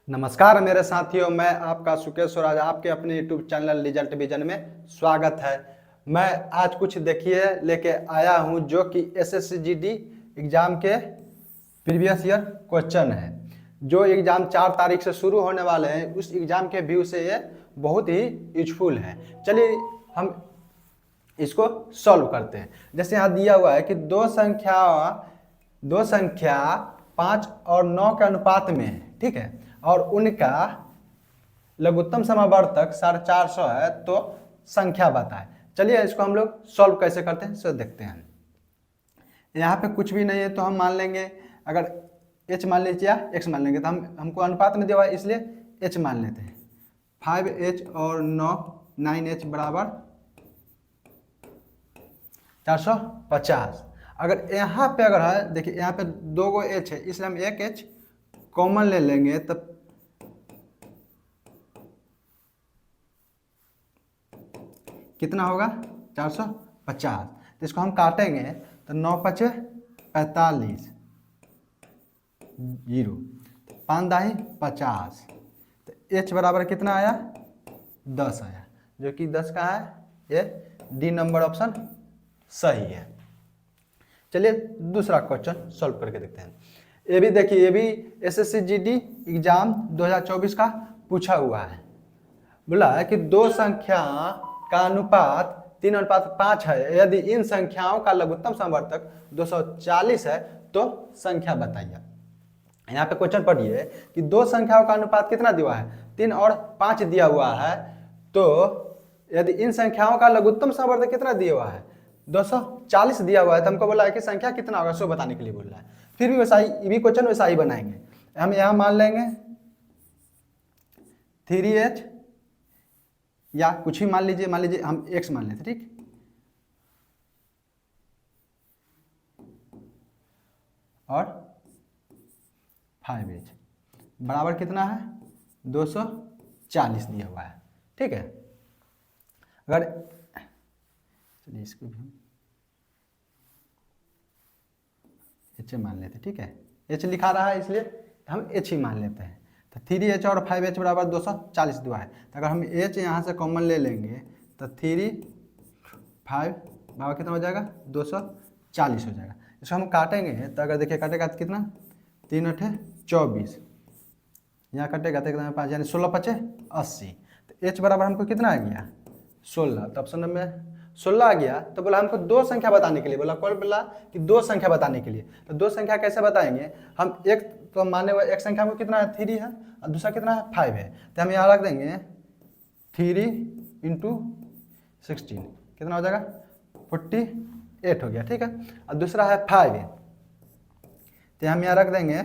नमस्कार मेरे साथियों, मैं आपका सुकेश स्वराज आपके अपने YouTube चैनल रिजल्ट विजन में स्वागत है। मैं आज कुछ देखिए लेके आया हूं जो कि SSCGD एग्जाम के प्रीवियस ईयर क्वेश्चन है। जो एग्जाम 4 तारीख से शुरू होने वाले हैं, उस एग्जाम के व्यू से ये बहुत ही यूजफुल है। चलिए हम इसको सॉल्व करते हैं। जैसे यहाँ दिया हुआ है कि दो संख्या 5 और 9 के अनुपात में है, ठीक है, और उनका लघुत्तम समावर्तक 450 है, तो संख्या बताए। चलिए इसको हम लोग सॉल्व कैसे करते हैं सो देखते हैं। यहाँ पे कुछ भी नहीं है तो हम मान लेंगे, अगर h मान लीजिए या x मान लेंगे, तो हमको अनुपात में दिया हुआ है इसलिए h मान लेते हैं। 5h और 9h बराबर 450। अगर यहाँ पे अगर है, देखिए यहाँ पे 2 गो h है, इसलिए हम एक h कॉमन ले लेंगे, तब कितना होगा 450। तो इसको हम काटेंगे तो 9 पचे 45, 0, 5 दाही 50, तो h बराबर कितना आया 10 आया, जो कि 10 का है, ये डी नंबर ऑप्शन सही है। चलिए दूसरा क्वेश्चन सॉल्व करके देखते हैं। ये भी देखिए, ये भी SSCGD एग्जाम 2024 का पूछा हुआ है। बोला है कि दो संख्या का अनुपात 3:5 है, यदि इन संख्याओं का लघुत्तम समवर्तक 240 है तो संख्या बताइए। यहाँ पे क्वेश्चन पढ़िए कि दो संख्याओं का अनुपात कितना दिया हुआ है, 3 और 5 दिया हुआ है, तो यदि इन संख्याओं का लघुत्तम समवर्तक कितना दिया हुआ है 240 दिया हुआ है, तो हमको बोला है कि संख्या कितना होगा सो बताने के लिए बोल रहा है। फिर भी वैसा ही भी क्वेश्चन वैसा ही बनाएंगे। हम यहाँ मान लेंगे 3h या कुछ ही मान लीजिए हम x मान लेते, ठीक। और 5h बराबर कितना है 240 दिया हुआ है, ठीक है। अगर चलिए इसको भी हम h मान लेते, ठीक है। h लिखा रहा है इसलिए हम h ही मान लेते हैं। तो 3h और 5h बराबर 240 दिया है, तो अगर हम h यहाँ से कॉमन ले लेंगे तो 3 5 बराबर कितना हो जाएगा 240 हो जाएगा। इसको हम काटेंगे तो अगर देखिए काटेगा तो कितना 3 8 24, यहाँ कटेगा तो एकदम 5 यानी 16 5 80। तो h बराबर हमको कितना आ गया 16, तो ऑप्शन में 16 आ गया। तो बोला हमको दो संख्या बताने के लिए, बोला कौन बोला कि दो संख्या बताने के लिए। तो दो संख्या कैसे बताएंगे, हम एक तो माने हुए एक संख्या में कितना है 3 है और दूसरा कितना है 5 है, तो हम यहाँ रख देंगे 3 × 16 कितना हो जाएगा 48 हो गया, ठीक है। और दूसरा है 5, तो हम यहाँ रख देंगे,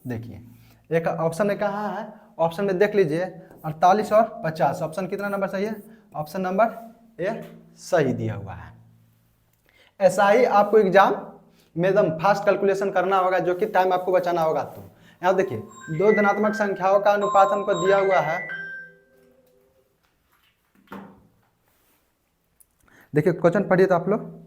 देखिए एक ऑप्शन में कहाँ है, ऑप्शन में देख लीजिए 48 और 50, ऑप्शन कितना नंबर सही है, ऑप्शन नंबर ए सही दिया हुआ है। ऐसा ही आपको एग्जाम में एकदम फास्ट कैलकुलेशन करना होगा, जो कि टाइम आपको बचाना होगा। तो यहाँ देखिए दो धनात्मक संख्याओं का अनुपात हमको दिया हुआ है। देखिए क्वेश्चन पढ़िए तो आप लोग,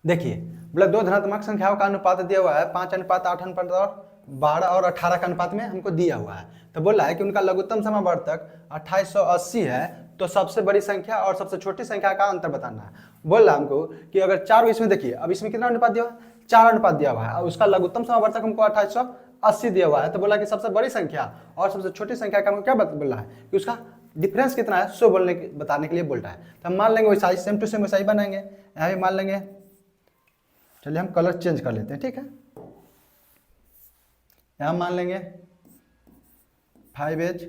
देखिए बोला दो धनात्मक संख्याओं का अनुपात दिया हुआ है 5:8 अनुपात और 12 और 18 का अनुपात में हमको दिया हुआ है। तो बोला है कि उनका लघुत्तम समावर्तक 2880 है, तो सबसे बड़ी संख्या और सबसे छोटी संख्या का अंतर बताना है। बोल रहा हमको कि अगर 4 इसमें देखिए, अब इसमें कितना अनुपात दिया हुआ है 4 अनुपात दिया हुआ है, और उसका लघुत्तम समावर्तक हमको 2880 दिया हुआ है। तो बोला कि सबसे बड़ी संख्या और सबसे छोटी संख्या का हमको क्या बोल रहा है कि उसका डिफरेंस कितना है सो बताने के लिए बोल रहा है। तो हम मान लेंगे वैसा ही सेम टू सेम वैसा ही बनाएंगे। यहाँ भी मान लेंगे, चलिए हम कलर चेंज कर लेते हैं, ठीक है। यहां मान लेंगे 5h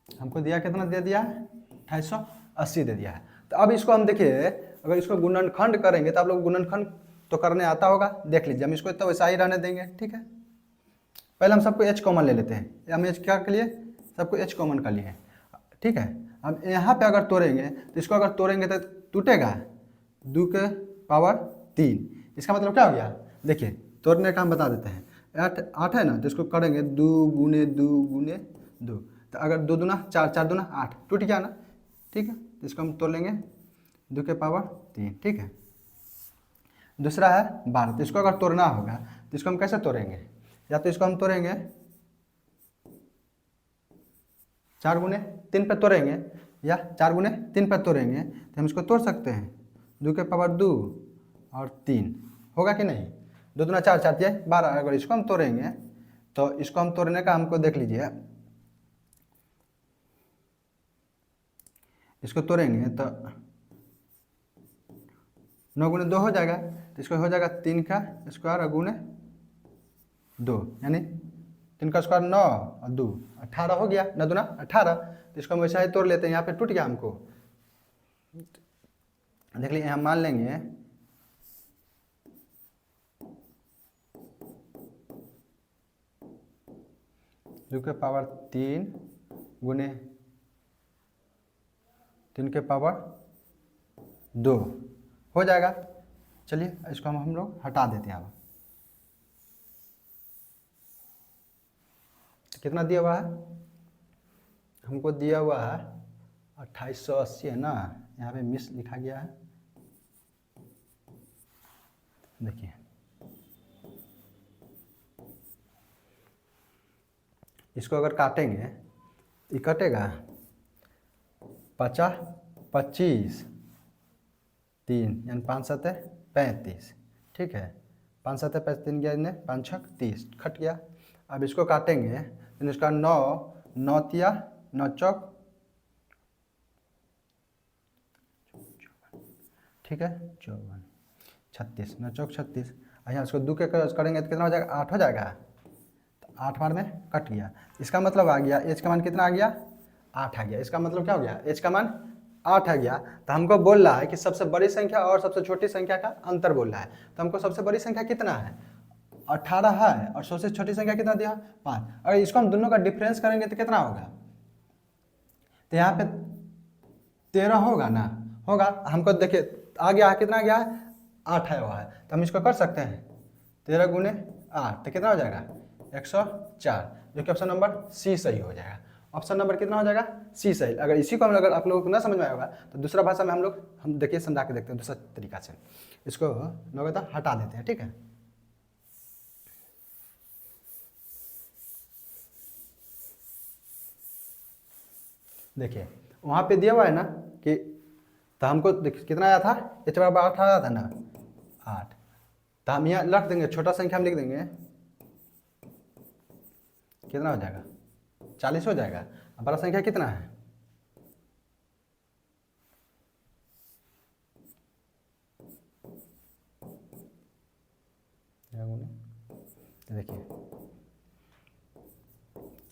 हमको दिया कितना दे दिया है 2880 दे दिया है। तो अब इसको हम देखिए अगर इसको गुणनखंड करेंगे तो आप लोग गुणनखंड तो करने आता होगा, देख लीजिए। हम इसको तो वैसा ही रहने देंगे, ठीक है। पहले हम सबको h कॉमन ले लेते हैं। हम h क्या के लिए, सबको h कॉमन कर लिए, ठीक है। अब यहाँ पे अगर तोड़ेंगे तो इसको अगर तोड़ेंगे तो टूटेगा 2 के पावर 3। इसका मतलब क्या हो गया, देखिए तोड़ने का हम बता देते हैं। 8 है ना, तो इसको करेंगे 2 गुने 2 गुने 2, तो अगर 2 दूना 4, 4 दूना 8, टूट गया ना, ठीक है। तो इसको हम तोड़ लेंगे 2 के पावर 3, ठीक है। दूसरा है 12, तो इसको अगर तोड़ना होगा तो इसको हम कैसे तोड़ेंगे, या तो इसको हम तोड़ेंगे 4 गुने 3 पे तोड़ेंगे, या 4 गुने 3 पे तोड़ेंगे, तो हम इसको तोड़ सकते हैं 2 के पावर 2 और 3, होगा कि नहीं। 2 दूना 4, 4 दिए 12। अगर इसको हम तोड़ेंगे तो इसको हम तोड़ने का हमको देख लीजिए, इसको तोड़ेंगे तो 9 गुने 2 हो जाएगा, तो इसको हो जाएगा 3 का स्क्वायर गुने 2, यानी 3 का स्क्वायर 9 और 2 18 हो गया, 9 दूना 18। तो इसको हम वैसा ही तोड़ लेते हैं, यहाँ पे टूट गया हमको, देख लीजिए। हम मान लेंगे 2 के पावर 3 गुने 3 के पावर 2 हो जाएगा। चलिए इसको हम लोग हटा देते हैं। अब कितना दिया हुआ है, हमको दिया हुआ है 2880 है ना, यहाँ पे मिस लिखा गया है, देखिए। इसको अगर काटेंगे, ये कटेगा 50 25 3, यानी 5 7 35, ठीक है। 5 7 35 3 गया, 5 6 30, कट गया। अब इसको काटेंगे तो इसका 9 9 तिया 9 चौक, ठीक है 54 36, 9 चौक 36। यहाँ इसको 2 के करेंगे तो कितना हो जाएगा, 8 हो जाएगा। तो 8 बार में कट गया, इसका मतलब आ गया h का मान कितना आ गया, 8 आ गया। इसका मतलब क्या हो गया, h का मान 8 आ गया। तो हमको बोल रहा है कि सबसे बड़ी संख्या और सबसे छोटी संख्या का अंतर बोल रहा है। तो हमको सबसे बड़ी संख्या कितना है, 18 है, और सबसे छोटी संख्या कितना दिया, 5। अगर इसको हम दोनों का डिफरेंस करेंगे तो कितना होगा, तो यहाँ पे 13 होगा ना, होगा। हमको देखिए आ गया है, कितना आ गया है, 8 है वह है। तो हम इसको कर सकते हैं 13 गुने 8, तो कितना हो जाएगा 104, जो कि ऑप्शन नंबर सी सही हो जाएगा। ऑप्शन नंबर कितना हो जाएगा, सी सही। अगर इसी को हम, अगर आप लोगों को ना समझ में आएगा तो दूसरा भाषा में हम देखिए समझा के देखते हैं दूसरा तरीका से। इसको लोग हटा देते हैं, ठीक है। देखिए वहाँ पे दिया हुआ है ना कि, तो हमको देखिए कितना आया था, h बराबर 8 आया था ना, 8। तो हम यहाँ रख देंगे, छोटा संख्या हम लिख देंगे, कितना हो जाएगा 40 हो जाएगा। अब बड़ा संख्या कितना है, देखिए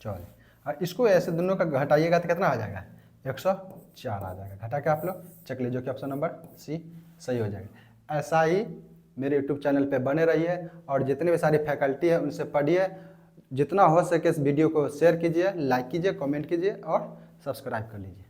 40। और इसको ऐसे दोनों का घटाइएगा तो कितना आ जाएगा, 104 आ जाएगा। घटा के आप लोग चेक लीजिए कि ऑप्शन नंबर सी सही हो जाएगा। ऐसा ही मेरे यूट्यूब चैनल पे बने रहिए और जितने भी सारी फैकल्टी है उनसे पढ़िए। जितना हो सके इस वीडियो को शेयर कीजिए, लाइक कीजिए, कमेंट कीजिए और सब्सक्राइब कर लीजिए।